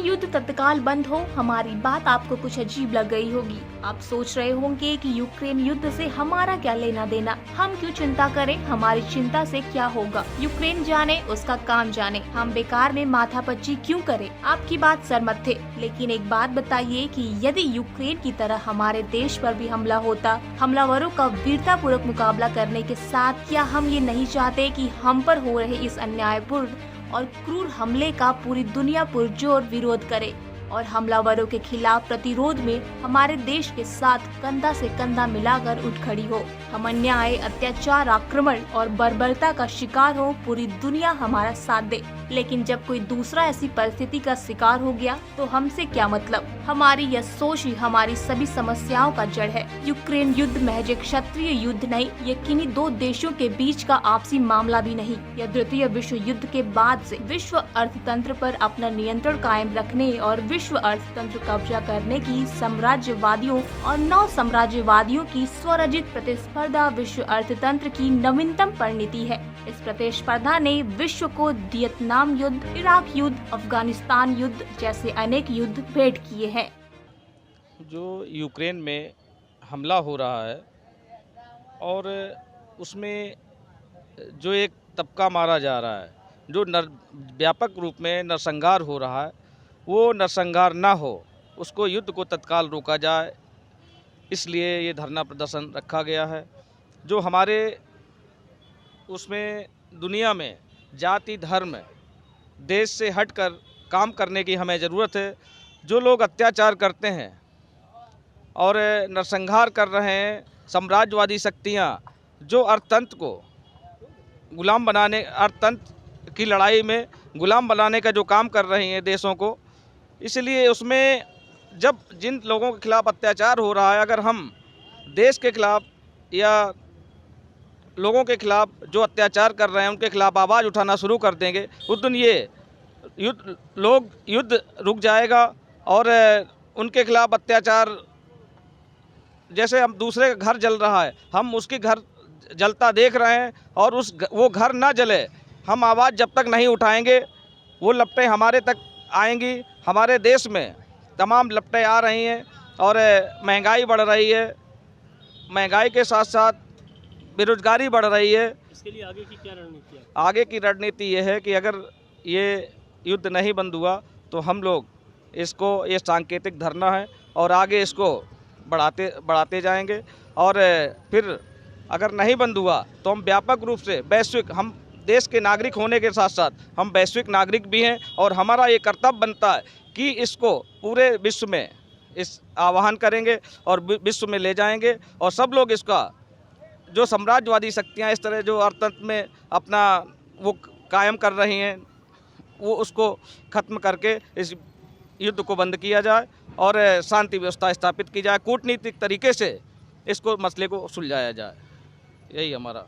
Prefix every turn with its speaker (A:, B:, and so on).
A: युद्ध तत्काल बंद हो। हमारी बात आपको कुछ अजीब लग गई होगी। आप सोच रहे होंगे कि यूक्रेन युद्ध से हमारा क्या लेना देना, हम क्यों चिंता करें, हमारी चिंता से क्या होगा। यूक्रेन जाने, उसका काम जाने, हम बेकार में माथापच्ची क्यों करें। आपकी बात सहमत थे, लेकिन एक बात बताइए कि यदि यूक्रेन की तरह हमारे देश पर भी हमला होता, हमलावरों का वीरतापूर्वक मुकाबला करने के साथ, क्या हम ये नहीं चाहते कि हम पर हो रहे इस अन्यायपूर्ण और क्रूर हमले का पूरी दुनिया पुरजोर विरोध करे और हमलावरों के खिलाफ प्रतिरोध में हमारे देश के साथ कंधा से कंधा मिलाकर उठ खड़ी हो। हम अन्याय, अत्याचार, आक्रमण और बर्बरता का शिकार हो, पूरी दुनिया हमारा साथ दे। लेकिन जब कोई दूसरा ऐसी परिस्थिति का शिकार हो गया तो हमसे क्या मतलब। हमारी यह सोच ही हमारी सभी समस्याओं का जड़ है। यूक्रेन युद्ध महज एक क्षत्रिय युद्ध नहीं, ये किन्हीं दो देशों के बीच का आपसी मामला भी नहीं। यह द्वितीय विश्व युद्ध के बाद से विश्व अर्थतंत्र पर अपना नियंत्रण कायम रखने और विश्व अर्थतंत्र कब्जा करने की साम्राज्यवादियों और नव साम्राज्यवादियों की स्वरचित प्रतिस्पर्धा विश्व अर्थतंत्र की नवीनतम परिणति है। इस प्रतिस्पर्धा ने विश्व को वियतनाम युद्ध, इराक युद्ध, अफगानिस्तान युद्ध जैसे अनेक युद्ध भेंट किए हैं।
B: जो यूक्रेन में हमला हो रहा है और उसमें जो एक तबका मारा जा रहा है, जो व्यापक रूप में नरसंहार हो रहा है, वो नरसंहार ना हो, उसको युद्ध को तत्काल रोका जाए, इसलिए ये धरना प्रदर्शन रखा गया है। जो हमारे उसमें दुनिया में जाति, धर्म, देश से हटकर काम करने की हमें ज़रूरत है। जो लोग अत्याचार करते हैं और नरसंहार कर रहे हैं, साम्राज्यवादी शक्तियाँ जो अर्थतंत्र को गुलाम बनाने, अर्थतंत्र की लड़ाई में गुलाम बनाने का जो काम कर रही हैं देशों को, इसलिए उसमें जब जिन लोगों के खिलाफ अत्याचार हो रहा है, अगर हम देश के खिलाफ या लोगों के खिलाफ जो अत्याचार कर रहे हैं उनके खिलाफ आवाज़ उठाना शुरू कर देंगे, उस दिन ये युद्ध रुक जाएगा और उनके खिलाफ अत्याचार, जैसे हम दूसरे का घर जल रहा है, हम उसके घर जलता देख रहे हैं और वो घर ना जले, हम आवाज़ जब तक नहीं उठाएंगे वो लपटें हमारे तक आएंगी। हमारे देश में तमाम लपटें आ रही हैं और महंगाई बढ़ रही है, महंगाई के साथ साथ बेरोजगारी बढ़ रही है।
C: इसके लिए आगे की क्या रणनीति है?
B: आगे की रणनीति ये है कि अगर ये युद्ध नहीं बंद हुआ तो हम लोग इसको, ये सांकेतिक धरना है और आगे इसको बढ़ाते जाएंगे और फिर अगर नहीं बंद हुआ तो हम व्यापक रूप से वैश्विक, हम देश के नागरिक होने के साथ साथ हम वैश्विक नागरिक भी हैं और हमारा ये कर्तव्य बनता है कि इसको पूरे विश्व में इस आह्वान करेंगे और विश्व में ले जाएंगे और सब लोग इसका, जो साम्राज्यवादी शक्तियां इस तरह जो अर्थतंत्र में अपना वो कायम कर रही हैं, वो उसको ख़त्म करके इस युद्ध को बंद किया जाए और शांति व्यवस्था स्थापित की जाए, कूटनीतिक तरीके से इसको मसले को सुलझाया जाए। यही हमारा